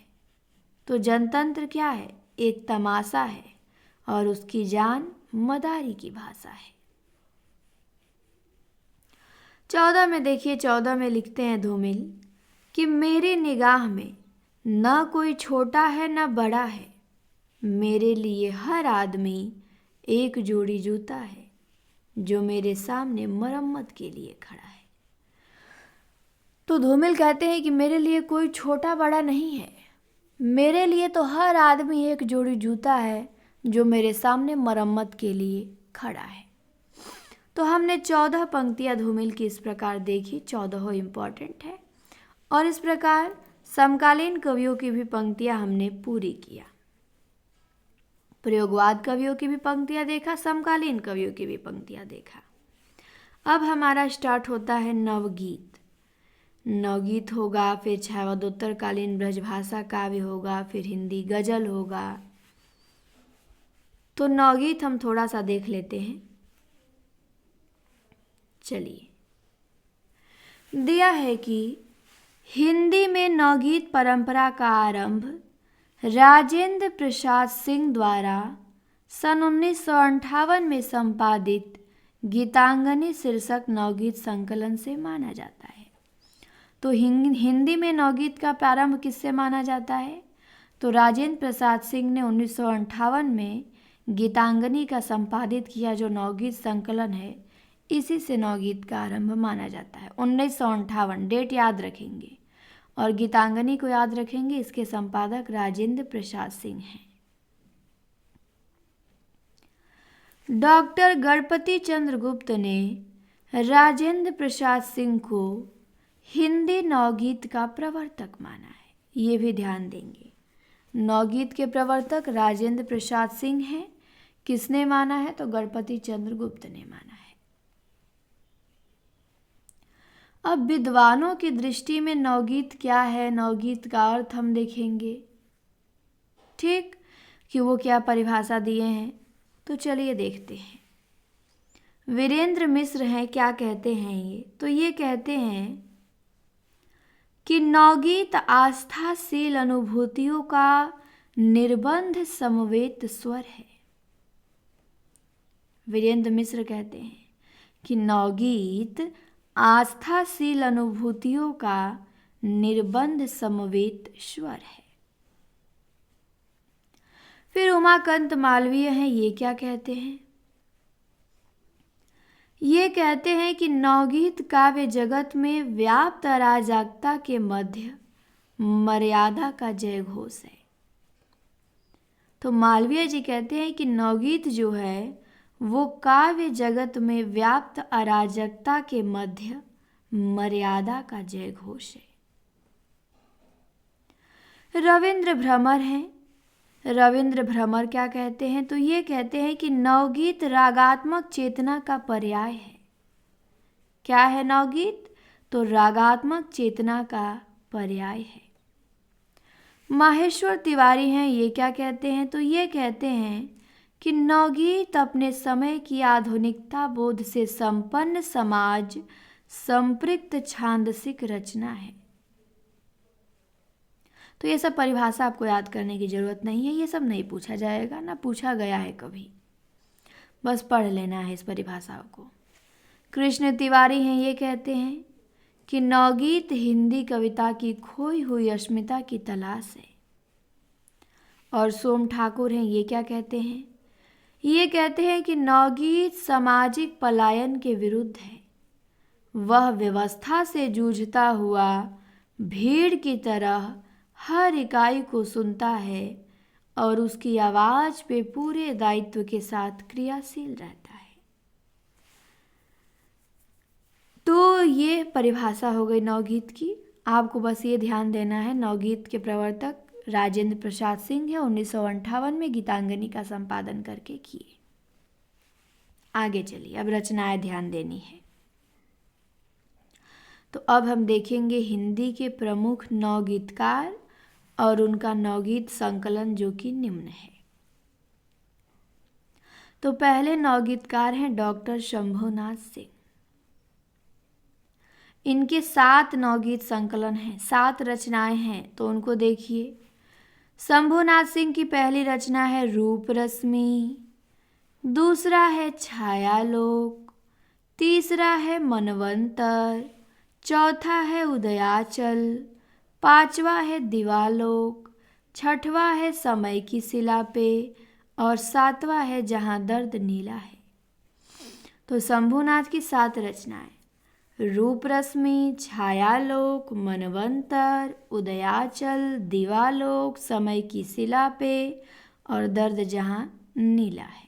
तो जनतंत्र क्या है? एक तमाशा है और उसकी जान मदारी की भाषा है। 14 में देखिए, 14 में लिखते हैं धूमिल कि मेरी निगाह में न कोई छोटा है न बड़ा है, मेरे लिए हर आदमी एक जोड़ी जूता है जो मेरे सामने मरम्मत के लिए खड़ा है। तो धूमिल कहते हैं कि मेरे लिए कोई छोटा बड़ा नहीं है, मेरे लिए तो हर आदमी एक जोड़ी जूता है जो मेरे सामने मरम्मत के लिए खड़ा है। तो हमने 14 पंक्तियां धूमिल की इस प्रकार देखी, 14 इम्पॉर्टेंट है। और इस प्रकार समकालीन कवियों की भी पंक्तियां हमने पूरी किया। प्रयोगवाद कवियों की भी पंक्तियां देखा, समकालीन कवियों की भी पंक्तियां देखा। अब हमारा स्टार्ट होता है नवगीत। नवगीत होगा, फिर छायावदोत्तरकालीन ब्रजभाषा काव्य होगा, फिर हिंदी गजल होगा। तो नवगीत हम थोड़ा सा देख लेते हैं। चलिए, दिया है कि हिंदी में नवगीत परंपरा का आरंभ राजेंद्र प्रसाद सिंह द्वारा सन 1958 में संपादित गीतांगनी शीर्षक नवगीत संकलन से माना जाता है। तो हिंदी में नवगीत का प्रारंभ किससे माना जाता है? तो राजेंद्र प्रसाद सिंह ने 1958 में गीतांगनी का संपादित किया जो नवगीत संकलन है, इसी से नवगीत का आरंभ माना जाता है। 1958 डेट याद रखेंगे और गीतांगनी को याद रखेंगे, इसके संपादक राजेंद्र प्रसाद सिंह हैं। डॉक्टर गणपति चंद्र गुप्त ने राजेंद्र प्रसाद सिंह को हिंदी नवगीत का प्रवर्तक माना है, ये भी ध्यान देंगे। नवगीत के प्रवर्तक राजेंद्र प्रसाद सिंह हैं। किसने माना है? तो गणपति चंद्र गुप्त ने माना है। अब विद्वानों की दृष्टि में नवगीत क्या है, नवगीत का अर्थ हम देखेंगे, ठीक, कि वो क्या परिभाषा दिए हैं। तो चलिए देखते हैं। वीरेंद्र मिश्र हैं, क्या कहते हैं ये? तो ये कहते हैं कि नवगीत आस्थाशील अनुभूतियों का निर्बंध समवेत स्वर है। वीरेंद्र मिश्र कहते हैं कि नवगीत आस्थाशील अनुभूतियों का निर्बंध समवेत स्वर है। फिर उमाकांत मालवीय हैं, ये क्या कहते हैं? ये कहते हैं कि नवगीत काव्य जगत में व्याप्त अराजकता के मध्य मर्यादा का जय घोष है। तो मालवीय जी कहते हैं कि नवगीत जो है वो काव्य जगत में व्याप्त अराजकता के मध्य मर्यादा का जय घोष है। रविंद्र भ्रमर हैं। रविंद्र भ्रमर क्या कहते हैं? तो ये कहते हैं कि नवगीत रागात्मक चेतना का पर्याय है। क्या है नवगीत? तो रागात्मक चेतना का पर्याय है। माहेश्वर तिवारी हैं, ये क्या कहते हैं? तो ये कहते हैं कि नवगीत अपने समय की आधुनिकता बोध से संपन्न समाज संपृक्त छांदसिक रचना है। तो ये सब परिभाषा आपको याद करने की जरूरत नहीं है, ये सब नहीं पूछा जाएगा, ना पूछा गया है कभी, बस पढ़ लेना है इस परिभाषाओं को। कृष्ण तिवारी हैं, ये कहते हैं कि नवगीत हिंदी कविता की खोई हुई अस्मिता की तलाश है। और सोम ठाकुर हैं, ये क्या कहते हैं? ये कहते हैं कि नवगीत सामाजिक पलायन के विरुद्ध है। वह व्यवस्था से जूझता हुआ भीड़ की तरह हर इकाई को सुनता है और उसकी आवाज पे पूरे दायित्व के साथ क्रियाशील रहता है। तो ये परिभाषा हो गई नवगीत की। आपको बस ये ध्यान देना है, नवगीत के प्रवर्तक राजेंद्र प्रसाद सिंह है, 1958 में गीतांजलि का संपादन करके किए। आगे चलिए, अब रचनाएं ध्यान देनी है। तो अब हम देखेंगे हिंदी के प्रमुख नवगीतकार और उनका नवगीत संकलन जो कि निम्न है। तो पहले नवगीतकार हैं डॉक्टर शंभुनाथ सिंह। इनके 7 नवगीत संकलन हैं, 7 रचनाएं हैं, तो उनको देखिए। शंभुनाथ सिंह की पहली रचना है रूप रश्मि, दूसरा है छायालोक, तीसरा है मनवंतर, चौथा है उदयाचल, पांचवा है दिवालोक, छठवां है समय की शिला पे और 7वां है जहां दर्द नीला है। तो शंभुनाथ की 7 रचनाएं रूप रश्मि, छायालोक, मनवंतर, उदयाचल, दिवालोक, समय की शिला पे और दर्द जहां नीला है।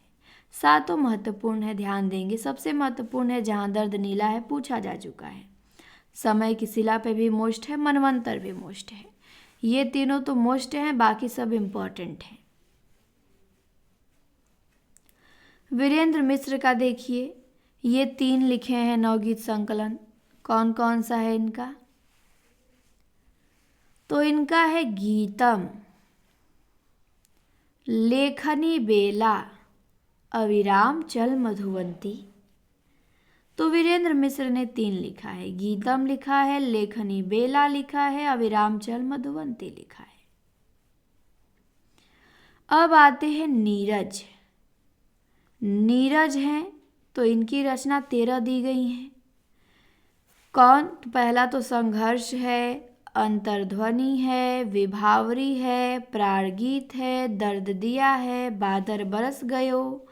7 महत्वपूर्ण है, ध्यान देंगे। सबसे महत्वपूर्ण है जहां दर्द नीला है, पूछा जा चुका है। समय की शिला पे भी मोस्ट है, मनवंतर भी मोस्ट है। ये तीनों तो मोस्ट हैं, बाकी सब इम्पोर्टेंट हैं। वीरेंद्र मिश्र का देखिए, ये 3 लिखे हैं नवगीत संकलन। कौन कौन सा है इनका? तो इनका है गीतम, लेखनी बेला, अविराम चल मधुवंती। तो वीरेंद्र मिश्र ने 3 लिखा है, गीतम लिखा है, लेखनी बेला लिखा है, अविराम चल मधुवंती लिखा है। अब आते हैं नीरज। नीरज हैं तो इनकी रचना 13 दी गई हैं। कौन? तो पहला तो संघर्ष है, अंतर्ध्वनि है, विभावरी है, प्राणगीत है, दर्द दिया है, बादर बरस गयो,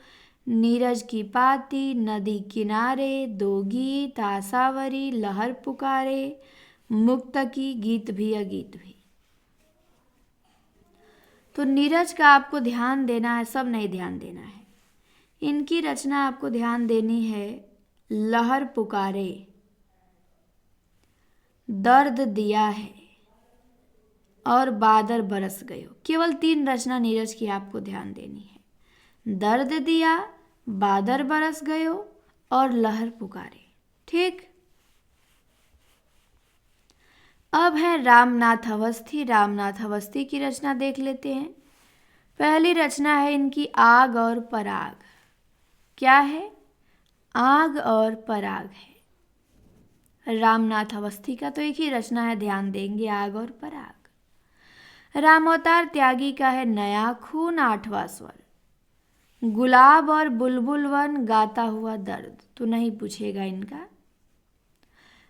नीरज की पाती, नदी किनारे, दो गीत, आशावरी, लहर पुकारे, मुक्तकी, गीत भी अगीत भी। तो नीरज का आपको ध्यान देना है, सब नहीं ध्यान देना है। इनकी रचना आपको ध्यान देनी है, लहर पुकारे, दर्द दिया है और बादर बरस गयो। केवल 3 रचना नीरज की आपको ध्यान देनी है, दर्द दिया, बादर बरस गयो और लहर पुकारे। ठीक। अब है रामनाथ अवस्थी। रामनाथ अवस्थी की रचना देख लेते हैं। पहली रचना है इनकी आग और पराग। क्या है? आग और पराग है। रामनाथ अवस्थी का तो एक ही रचना है, ध्यान देंगे, आग और पराग। रामअवतार त्यागी का है नया खून, 8वां स्वर। गुलाब और बुलबुल वन, गाता हुआ दर्द, तो नहीं पूछेगा इनका।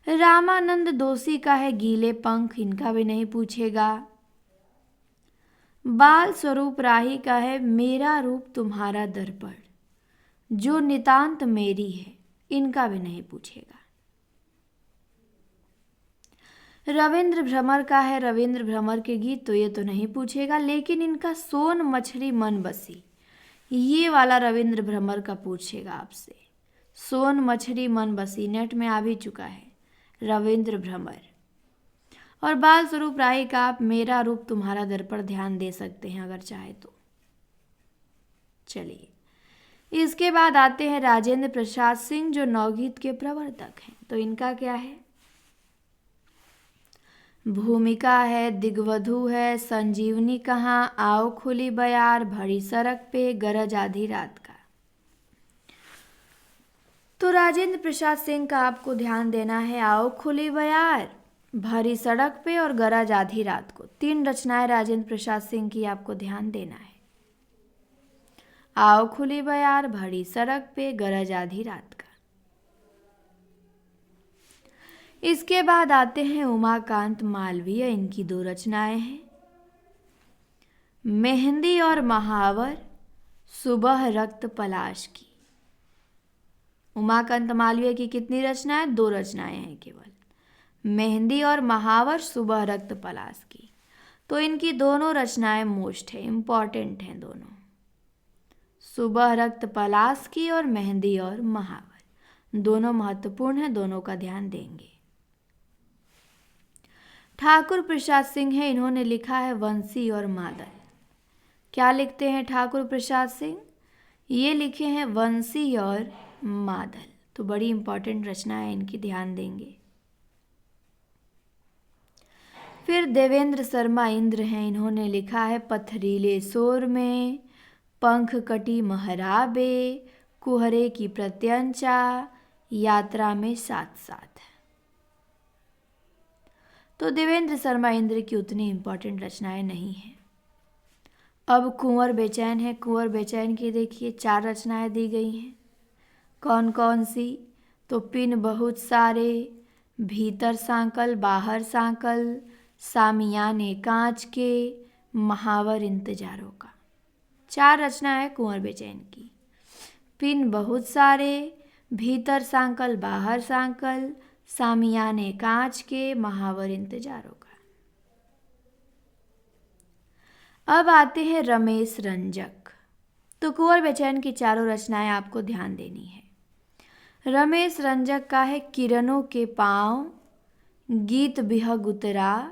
रामानंद दोषी का है गीले पंख, इनका भी नहीं पूछेगा। बाल स्वरूप राही का है मेरा रूप तुम्हारा दर्पण, जो नितांत मेरी है, इनका भी नहीं पूछेगा। रविंद्र भ्रमर का है रविंद्र भ्रमर के गीत, तो ये तो नहीं पूछेगा। लेकिन इनका सोन मछली मन बसी, ये वाला रविंद्र भ्रमर का पूछेगा आपसे। सोन मछली मन बसी नेट में आ भी चुका है, रविंद्र भ्रमर। और बाल स्वरूप राय का आप मेरा रूप तुम्हारा दर्पण ध्यान दे सकते हैं अगर चाहे तो। चलिए, इसके बाद आते हैं राजेंद्र प्रसाद सिंह, जो नवगीत के प्रवर्तक हैं। तो इनका क्या है? भूमिका है, दिग्वधू है, संजीवनी कहाँ, आओ खुली बयार, भरी सड़क पे, गरज आधी रात का। तो राजेंद्र प्रसाद सिंह का आपको ध्यान देना है आओ खुली बयार, भरी सड़क पे और गरज आधी रात को। 3 रचनाएं राजेंद्र प्रसाद सिंह की आपको ध्यान देना है। आओ खुली बयार, भरी सड़क पे, गरज आधी रात का। इसके बाद आते हैं उमाकांत मालवीय, इनकी 2 रचनाएं हैं, मेहंदी और महावर, सुबह रक्त पलाश की। उमाकांत मालवीय की कितनी रचनाएं? 2 रचनाएं हैं केवल, मेहंदी और महावर, सुबह रक्त पलाश की। तो इनकी दोनों रचनाएं मोस्ट है, इंपॉर्टेंट हैं दोनों, सुबह रक्त पलाश की और मेहंदी और महावर, दोनों महत्वपूर्ण हैं, दोनों का ध्यान देंगे। ठाकुर प्रसाद सिंह है, इन्होंने लिखा है वंशी और मादल। क्या लिखते हैं ठाकुर प्रसाद सिंह? ये लिखे हैं वंशी और मादल। तो बड़ी इंपॉर्टेंट रचना है, इनकी ध्यान देंगे। फिर देवेंद्र शर्मा इंद्र हैं, इन्होंने लिखा है पथरीले शोर में, पंख कटी महराबे, कुहरे की प्रत्यंचा, यात्रा में साथ साथ। तो देवेंद्र शर्मा इंद्र की उतनी इंपॉर्टेंट रचनाएं नहीं हैं। अब कुंवर बेचैन है, कुंवर बेचैन की देखिए 4 रचनाएं दी गई हैं। कौन कौन सी? तो पिन बहुत सारे, भीतर सांकल बाहर सांकल, सामियाने कांच के, महावर इंतजारों का। 4 रचना है कुंवर बेचैन की। पिन बहुत सारे, भीतर सांकल बाहर सांकल, सामियाने कांच के, महावर इंतजारों का। अब आते हैं रमेश रंजक। तो कुंवर बेचैन की 4 रचनाएं आपको ध्यान देनी है। रमेश रंजक का है किरणों के पाँव, गीत बिहग उतरा,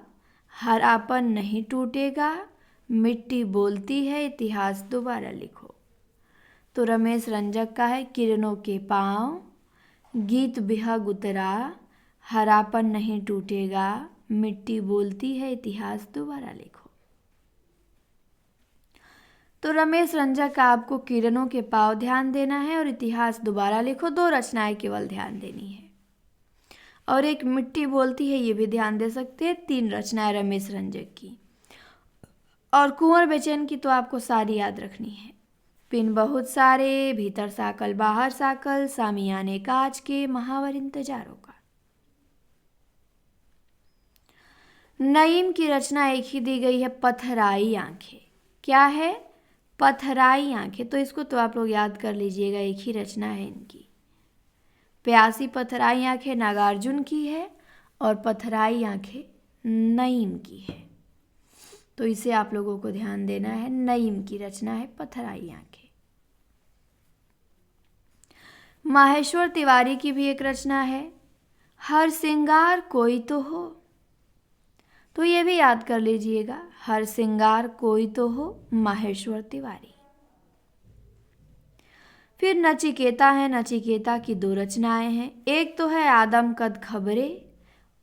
हरापन नहीं टूटेगा, मिट्टी बोलती है, इतिहास दोबारा लिखो। तो रमेश रंजक का है किरणों के पाँव, गीत बिहग उतरा, हरापन नहीं टूटेगा, मिट्टी बोलती है, इतिहास दोबारा लिखो। तो रमेश रंजक का आपको किरणों के पाँव ध्यान देना है और इतिहास दोबारा लिखो, 2 रचनाएं केवल ध्यान देनी है। और एक मिट्टी बोलती है, ये भी ध्यान दे सकते हैं। 3 रचनाएं रमेश रंजक की। और कुंवर बेचैन की तो आपको सारी याद रखनी है। पिन बहुत सारे, भीतर साकल बाहर साकल, सामियाने कांच के, महावर इंतजारों का। नईम की रचना एक ही दी गई है, पथराई आंखें। क्या है? पथराई आंखें। तो इसको तो आप लोग याद कर लीजिएगा, एक ही रचना है इनकी। प्यासी पथराई आंखें नागार्जुन की है और पथराई आंखें नईम की है। तो इसे आप लोगों को ध्यान देना है, नईम की रचना है पथराई आंखें। माहेश्वर तिवारी की भी एक रचना है, हर सिंगार कोई तो हो। तो ये भी याद कर लीजिएगा, हर सिंगार कोई तो हो, माहेश्वर तिवारी। फिर नचिकेता है, नचिकेता की 2 रचनाएं हैं। एक तो है आदम कद खबरे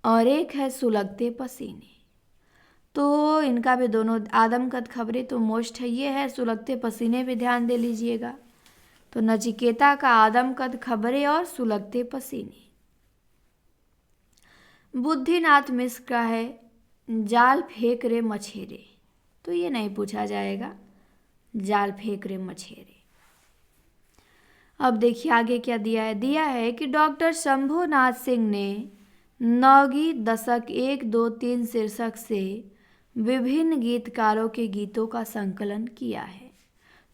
और एक है सुलगते पसीने। तो इनका भी दोनों, आदम कद खबरे तो मोस्ट है, ये है सुलगते पसीने भी ध्यान दे लीजिएगा। तो नचिकेता का आदम कद खबरे और सुलगते पसीने। बुद्धिनाथ मिश्र का है जाल फेंक रे मछेरे। तो ये नहीं पूछा जाएगा, जाल फेंक रे मछेरे। अब देखिए आगे क्या दिया है। दिया है कि डॉक्टर शंभुनाथ सिंह ने नवगीत दशक 1, 2, 3 शीर्षक से विभिन्न गीतकारों के गीतों का संकलन किया है।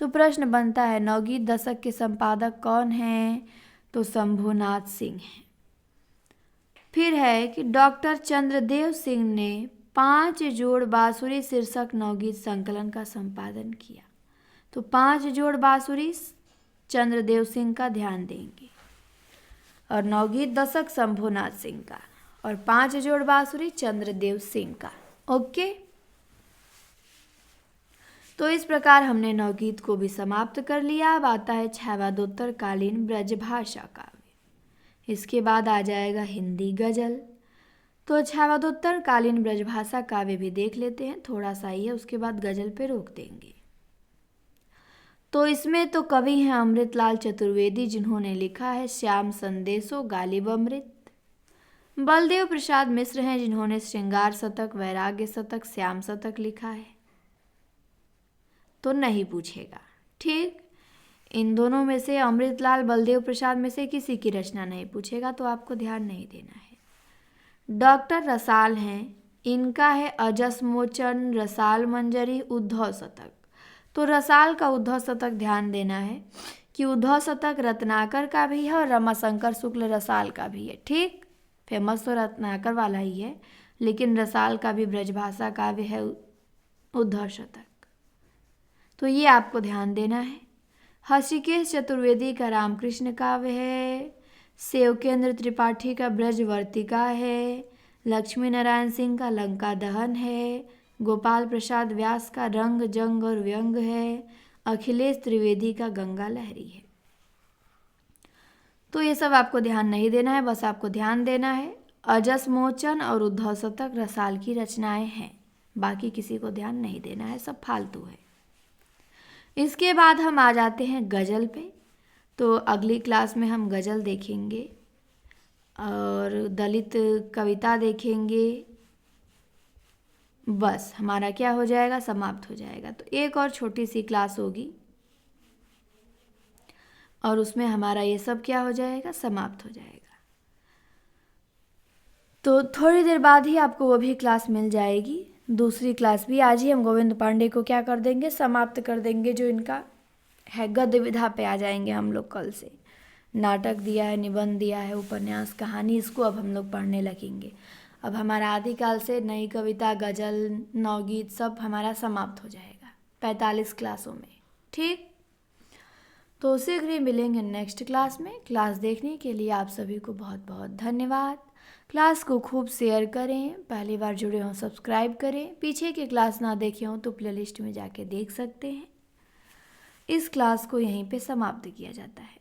तो प्रश्न बनता है नवगीत दशक के संपादक कौन हैं? तो शंभुनाथ सिंह हैं। फिर है कि डॉक्टर चंद्रदेव सिंह ने 5 जोड़ बांसुरी शीर्षक नवगीत संकलन का संपादन किया। तो 5 जोड़ बांसुरी चंद्रदेव सिंह का ध्यान देंगे और नवगीत दशक शंभुनाथ सिंह का और 5 जोड़ बांसुरी चंद्रदेव सिंह का। ओके, तो इस प्रकार हमने नवगीत को भी समाप्त कर लिया। अब आता है छायावादोत्तर कालीन ब्रजभाषा काव्य। इसके बाद आ जाएगा हिंदी गजल। तो अच्छा बात उत्तरकालीन ब्रजभाषा काव्य भी देख लेते हैं, थोड़ा सा ही है, उसके बाद गजल पे रोक देंगे। तो इसमें तो कवि हैं अमृतलाल चतुर्वेदी, जिन्होंने लिखा है श्याम संदेशो गालिब अमृत। बलदेव प्रसाद मिश्र हैं, जिन्होंने श्रृंगार शतक, वैराग्य शतक, श्याम शतक लिखा है। तो नहीं पूछेगा, ठीक। इन दोनों में से अमृतलाल, बलदेव प्रसाद में से किसी की रचना नहीं पूछेगा, तो आपको ध्यान नहीं देना है। डॉक्टर रसाल हैं, इनका है अजसमोचन, रसाल मंजरी, उद्धव शतक। तो रसाल का उद्धव शतक ध्यान देना है कि उद्धव शतक रत्नाकर का भी है और रमाशंकर शुक्ल रसाल का भी है, ठीक। फेमस तो रत्नाकर वाला ही है, लेकिन रसाल का भी ब्रजभाषा काव्य है उद्धव शतक। तो ये आपको ध्यान देना है। हृषिकेश चतुर्वेदी का रामकृष्ण काव्य है, सेवकेंद्र त्रिपाठी का ब्रजवर्तिका है, लक्ष्मी नारायण सिंह का लंका दहन है, गोपाल प्रसाद व्यास का रंग जंग और व्यंग है, अखिलेश त्रिवेदी का गंगा लहरी है। तो ये सब आपको ध्यान नहीं देना है, बस आपको ध्यान देना है अजसमोचन और उद्धव शतक रसाल की रचनाएं हैं, बाकी किसी को ध्यान नहीं देना है, सब फालतू है। इसके बाद हम आ जाते हैं गज़ल पे। तो अगली क्लास में हम गज़ल देखेंगे और दलित कविता देखेंगे, बस हमारा क्या हो जाएगा, समाप्त हो जाएगा। तो एक और छोटी सी क्लास होगी और उसमें हमारा ये सब क्या हो जाएगा, समाप्त हो जाएगा। तो थोड़ी देर बाद ही आपको वो भी क्लास मिल जाएगी, दूसरी क्लास भी। आज ही हम गोविंद पांडे को क्या कर देंगे, समाप्त कर देंगे, जो इनका है गद्य विधा पे आ जाएंगे हम लोग कल से। नाटक दिया है, निबंध दिया है, उपन्यास, कहानी, इसको अब हम लोग पढ़ने लगेंगे। अब हमारा आदिकाल से नई कविता, गज़ल, नवगीत सब हमारा समाप्त हो जाएगा 45 क्लासों में, ठीक। तो शीघ्र ही मिलेंगे नेक्स्ट क्लास में। क्लास देखने के लिए आप सभी को बहुत बहुत धन्यवाद। क्लास को खूब शेयर करें, पहली बार जुड़े हों सब्सक्राइब करें, पीछे की क्लास ना देखे हों तो प्लेलिस्ट में जाके देख सकते हैं। इस क्लास को यहीं पे समाप्त किया जाता है।